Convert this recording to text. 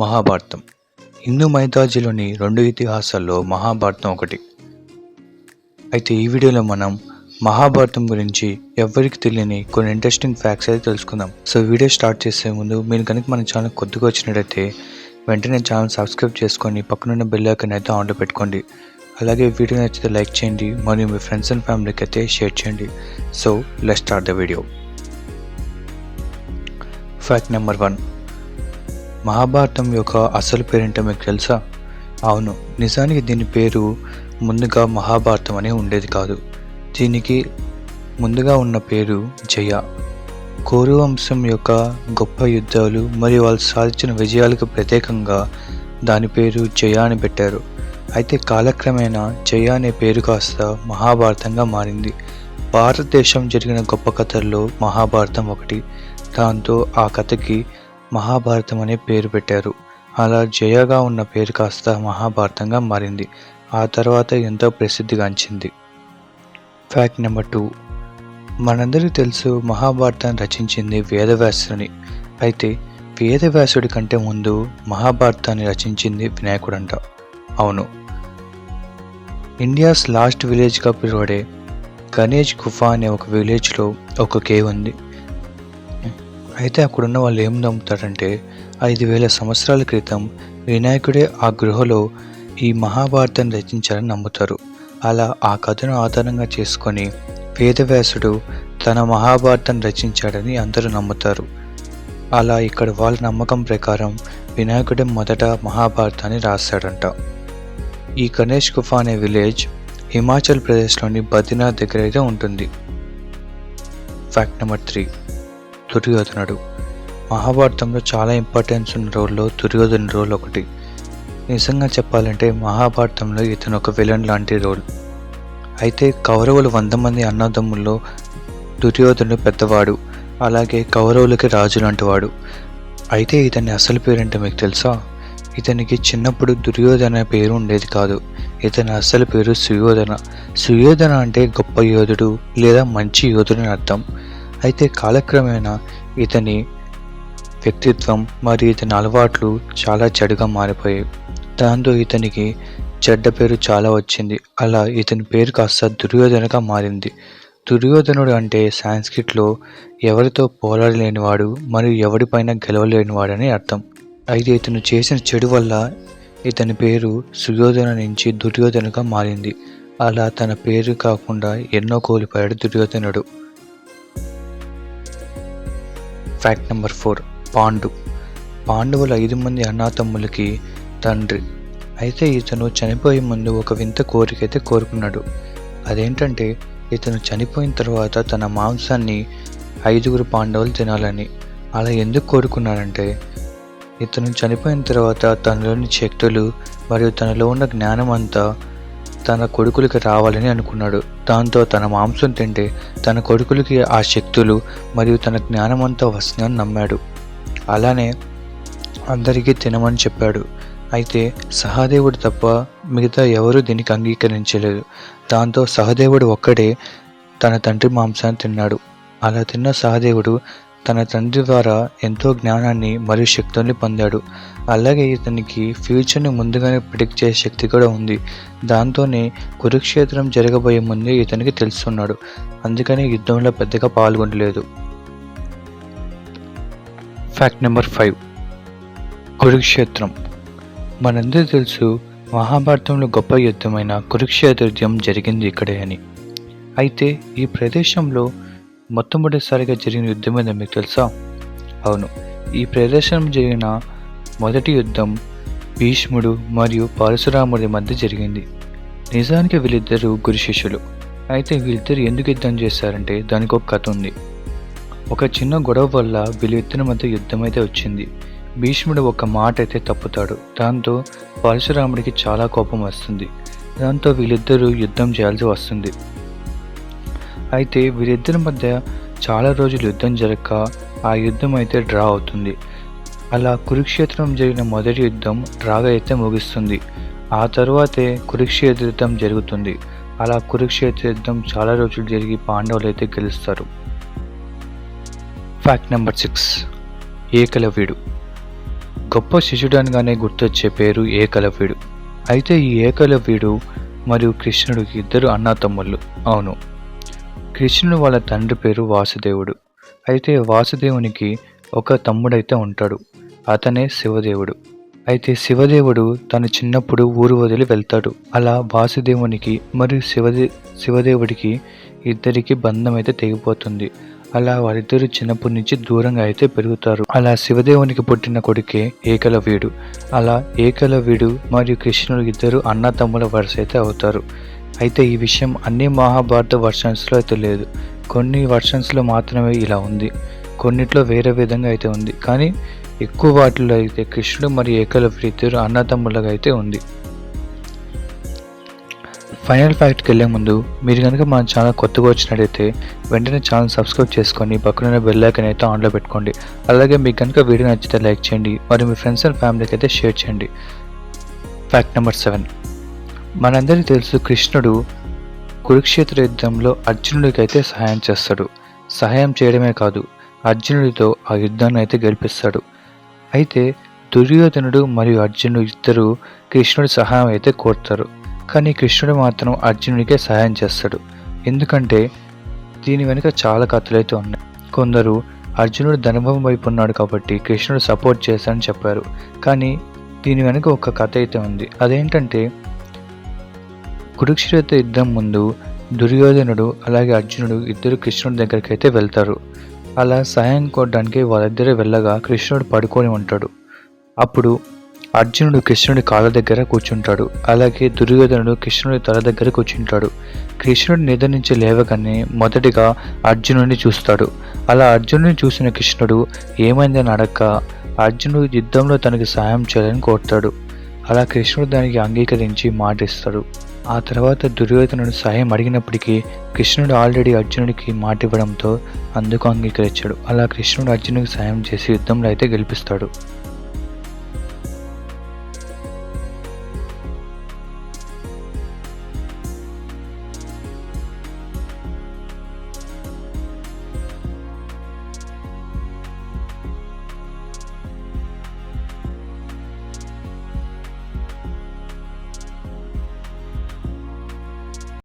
మహాభారతం హిందూ మైథాలజీలోని 2 ఇతిహాసాల్లో మహాభారతం ఒకటి. అయితే ఈ వీడియోలో మనం మహాభారతం గురించి ఎవరికి తెలియని కొన్ని ఇంట్రెస్టింగ్ ఫ్యాక్ట్స్ అయితే తెలుసుకుందాం. సో వీడియో స్టార్ట్ చేసే ముందు మీరు కనుక మన ఛానల్ కొద్దిగా వచ్చినట్టయితే వెంటనే ఛానల్ సబ్స్క్రైబ్ చేసుకొని పక్కనున్న బెల్ ఐకాన్ అయితే ఆన్లో పెట్టుకోండి. అలాగే వీడియో నచ్చితే లైక్ చేయండి మరియు మీ ఫ్రెండ్స్ అండ్ ఫ్యామిలీకి అయితే షేర్ చేయండి. So let's start the video. Fact number 1. Mahabharatam యొక్క అసలు పేరేంటో మీకు తెలుసా? అవును, నిజానికి దీని పేరు ముందుగా మహాభారతం అని ఉండేది కాదు. దీనికి ముందుగా ఉన్న పేరు జయ. కౌరవ వంశం యొక్క గొప్ప యుద్ధాలు మరియు వాళ్ళు సాధించిన విజయాలకు ప్రత్యేకంగా దాని పేరు జయ అని పెట్టారు. అయితే కాలక్రమేణా జయ అనే పేరు కాస్త మహాభారతంగా మారింది. భారతదేశం జరిగిన గొప్ప కథల్లో మహాభారతం ఒకటి. దాంతో ఆ కథకి మహాభారతం అనే పేరు పెట్టారు. అలా జయగా ఉన్న పేరు కాస్త మహాభారతంగా మారింది. ఆ తర్వాత ఎంతో ప్రసిద్ధిగాంచింది. Fact number 2. మనందరికీ తెలుసు మహాభారతాన్ని రచించింది వేదవ్యాసుని. అయితే వేదవ్యాసుడి కంటే ముందు మహాభారతాన్ని రచించింది వినాయకుడంట. అవును, ఇండియాస్ లాస్ట్ విలేజ్గా పిలువడే గణేష్ గుఫా అనే ఒక విలేజ్లో ఒక కేవ్ ఉంది. అయితే అక్కడున్న వాళ్ళు ఏం నమ్ముతారంటే 5,000 సంవత్సరాల క్రితం వినాయకుడే ఆ గృహలో ఈ మహాభారతాన్ని రచించారని నమ్ముతారు. అలా ఆ కథను ఆధారంగా చేసుకొని వేదవ్యాసుడు తన మహాభారతాన్ని రచించాడని అందరూ నమ్ముతారు. అలా ఇక్కడ వాళ్ళ నమ్మకం ప్రకారం వినాయకుడే మొదట మహాభారతాన్ని రాశాడంట. ఈ గణేష్ గుఫా అనే విలేజ్ హిమాచల్ ప్రదేశ్లోని బద్రీనాథ్ దగ్గర అయితే ఉంటుంది. Fact number 3. దుర్యోధనుడు. మహాభారతంలో చాలా ఇంపార్టెన్స్ ఉన్న రోల్లో దుర్యోధన రోల్ ఒకటి. నిజంగా చెప్పాలంటే మహాభారతంలో ఇతను ఒక విలన్ లాంటి రోల్. అయితే కౌరవులు 100 మంది అన్నదమ్ముల్లో దుర్యోధనుడు పెద్దవాడు. అలాగే కౌరవులకి రాజు లాంటి వాడు. అయితే ఇతని అసలు పేరేంటో మీకు తెలుసా? ఇతనికి చిన్నప్పుడు దుర్యోధన పేరు ఉండేది కాదు. ఇతని అసలు పేరు సుయోధన. సుయోధన అంటే గొప్ప యోధుడు లేదా మంచి యోధుడు అని అర్థం. అయితే కాలక్రమేణా ఇతని వ్యక్తిత్వం మరియు ఇతని అలవాట్లు చాలా చెడుగా మారిపోయాయి. దాంతో ఇతనికి చెడ్డ పేరు చాలా వచ్చింది. అలా ఇతని పేరు కాస్త దుర్యోధనగా మారింది. దుర్యోధనుడు అంటే సాంస్క్రిట్లో ఎవరితో పోరాడలేనివాడు మరియు ఎవరిపైన గెలవలేనివాడని అర్థం. అయితే ఇతను చేసిన చెడు వల్ల ఇతని పేరు సుయోధన నుంచి దుర్యోధనగా మారింది. అలా తన పేరు కాకుండా ఎన్నో కోల్పోయాడు దుర్యోధనుడు. Fact number 4. పాండవుల 5 మంది అన్నాతమ్ములకి తండ్రి. అయితే ఇతను చనిపోయే ముందు ఒక వింత కోరిక అయితే కోరుకున్నాడు. అదేంటంటే ఇతను చనిపోయిన తర్వాత తన మాంసాన్ని 5 పాండవులు తినాలని. అలా ఎందుకు కోరుకున్నాడంటే ఇతను చనిపోయిన తర్వాత తనలోని శక్తులు మరియు తనలో ఉన్న జ్ఞానం అంతా తన కొడుకులకి రావాలని అనుకున్నాడు. దాంతో తన మాంసం తింటే తన కొడుకులకి ఆ శక్తులు మరియు తన జ్ఞానమంతా వస్తుందని నమ్మాడు. అలానే అందరికీ తినమని చెప్పాడు. అయితే సహదేవుడు తప్ప మిగతా ఎవరూ దీనికి అంగీకరించలేదు. దాంతో సహదేవుడు ఒక్కడే తన తండ్రి మాంసాన్ని తిన్నాడు. అలా తిన్న సహదేవుడు తన తండ్రి ద్వారా ఎంతో జ్ఞానాన్ని మరియు శక్తుల్ని పొందాడు. అలాగే ఇతనికి ఫ్యూచర్ని ముందుగానే ప్రిడిక్ట్ చేసే శక్తి కూడా ఉంది. దాంతోనే కురుక్షేత్రం జరగబోయే ముందే ఇతనికి తెలుసున్నాడు. అందుకని యుద్ధంలో పెద్దగా పాల్గొనలేదు. Fact number 5. కురుక్షేత్రం. మనందరూ తెలుసు మహాభారతంలో గొప్ప యుద్ధమైన కురుక్షేత్ర యుద్ధం జరిగింది ఇక్కడే అని. అయితే ఈ ప్రదేశంలో మొట్టమొదటిసారిగా జరిగిన యుద్ధం ఏదో మీకు తెలుసా? అవును, ఈ ప్రదేశం జరిగిన మొదటి యుద్ధం భీష్ముడు మరియు పరశురాముడి మధ్య జరిగింది. నిజానికి వీళ్ళిద్దరూ గురు శిష్యులు. అయితే వీళ్ళిద్దరు ఎందుకు యుద్ధం చేశారంటే దానికి ఒక కథ ఉంది. ఒక చిన్న గొడవ వల్ల వీళ్ళిద్దరి మధ్య యుద్ధం అయితే వచ్చింది. భీష్ముడు ఒక మాట అయితే తప్పుతాడు. దాంతో పరశురాముడికి చాలా కోపం వస్తుంది. దాంతో వీళ్ళిద్దరూ యుద్ధం చేయాల్సి వస్తుంది. అయితే వీరిద్దరి మధ్య చాలా రోజులు యుద్ధం జరగక ఆ యుద్ధం అయితే డ్రా అవుతుంది. అలా కురుక్షేత్రం జరిగిన మొదటి యుద్ధం డ్రాగా అయితే ముగుస్తుంది. ఆ తర్వాతే కురుక్షేత్ర యుద్ధం జరుగుతుంది. అలా కురుక్షేత్ర యుద్ధం చాలా రోజులు జరిగి పాండవులు అయితే గెలుస్తారు. Fact number 6. ఏకలవ్యుడు. గొప్ప శిష్యుడు అనగానే గుర్తొచ్చే పేరు ఏకలవ్యుడు. అయితే ఈ ఏకలవ్యుడు మరియు కృష్ణుడు ఇద్దరు అన్నాతమ్ముళ్ళు. అవును, కృష్ణుడు వాళ్ళ తండ్రి పేరు వాసుదేవుడు. అయితే వాసుదేవునికి ఒక తమ్ముడైతే ఉంటాడు, అతనే శివదేవుడు. అయితే శివదేవుడు తను చిన్నప్పుడు ఊరు వదిలి వెళ్తాడు. అలా వాసుదేవునికి మరియు శివదేవుడికి ఇద్దరికి బంధం అయితే తెగిపోతుంది. అలా వారిద్దరు చిన్నప్పటి నుంచి దూరంగా అయితే పెరుగుతారు. అలా శివదేవునికి పుట్టిన కొడుకే ఏకలవ్యుడు. అలా ఏకలవ్యుడు మరియు కృష్ణుడు ఇద్దరు అన్న తమ్ముల వరుస అయితే అవుతారు. అయితే ఈ విషయం అన్ని మహాభారత వర్షన్స్లో అయితే లేదు. కొన్ని వర్షన్స్లో మాత్రమే ఇలా ఉంది, కొన్నిట్లో వేరే విధంగా అయితే ఉంది. కానీ ఎక్కువ వాటిలో అయితే కృష్ణుడు మరియు ఏకలవ్యుడు ఇద్దరు అన్నతమ్ములుగా అయితే ఉంది. ఫైనల్ ఫ్యాక్ట్కి వెళ్ళే ముందు మీరు కనుక మన ఛానల్ కొత్తగా వచ్చినట్టయితే వెంటనే ఛానల్ సబ్స్క్రైబ్ చేసుకొని పక్కన బెల్ ఐకాన్ అయితే ఆన్లో పెట్టుకోండి. అలాగే మీకు కనుక వీడియో నచ్చితే లైక్ చేయండి మరియు మీ ఫ్రెండ్స్ అండ్ ఫ్యామిలీకి అయితే షేర్ చేయండి. Fact number 7. మనందరికీ తెలుసు, కృష్ణుడు కురుక్షేత్ర యుద్ధంలో అర్జునుడికి అయితే సహాయం చేస్తాడు. సహాయం చేయడమే కాదు, అర్జునుడితో ఆ యుద్ధాన్ని అయితే గెలిపిస్తాడు. అయితే దుర్యోధనుడు మరియు అర్జునుడు ఇద్దరు కృష్ణుడి సహాయం అయితే కోరుతారు. కానీ కృష్ణుడు మాత్రం అర్జునుడికే సహాయం చేస్తాడు. ఎందుకంటే దీని వెనుక చాలా కథలు అయితే ఉన్నాయి. కొందరు అర్జునుడు ధనుర్వం వైపు ఉన్నాడు కాబట్టి కృష్ణుడు సపోర్ట్ చేశాడని చెప్పారు. కానీ దీని వెనుక ఒక కథ అయితే ఉంది. అదేంటంటే కురుక్షేత్ర యుద్ధం ముందు దుర్యోధనుడు అలాగే అర్జునుడు ఇద్దరు కృష్ణుడి దగ్గరికి అయితే వెళ్తారు. అలా సహాయం కోరడానికి వాళ్ళిద్దరే వెళ్ళగా కృష్ణుడు పడుకొని ఉంటాడు. అప్పుడు అర్జునుడు కృష్ణుడి కాళ్ళ దగ్గర కూర్చుంటాడు. అలాగే దుర్యోధనుడు కృష్ణుడి తల దగ్గర కూర్చుంటాడు. కృష్ణుడి నిద్ర నుంచి లేవగానే మొదటిగా అర్జునుడిని చూస్తాడు. అలా అర్జునుడిని చూసిన కృష్ణుడు ఏమైందని అడగక అర్జునుడు యుద్ధంలో తనకి సహాయం చేయాలని కోరుతాడు. అలా కృష్ణుడు దానికి అంగీకరించి మాటిస్తాడు. ఆ తర్వాత దుర్యోధనుడు సహాయం అడిగినప్పటికీ కృష్ణుడు ఆల్రెడీ అర్జునుడికి మాట ఇవ్వడంతో అందుకు అంగీకరించాడు. అలా కృష్ణుడు అర్జునుడికి సహాయం చేసి యుద్ధంలో అయితే గెలిపిస్తాడు.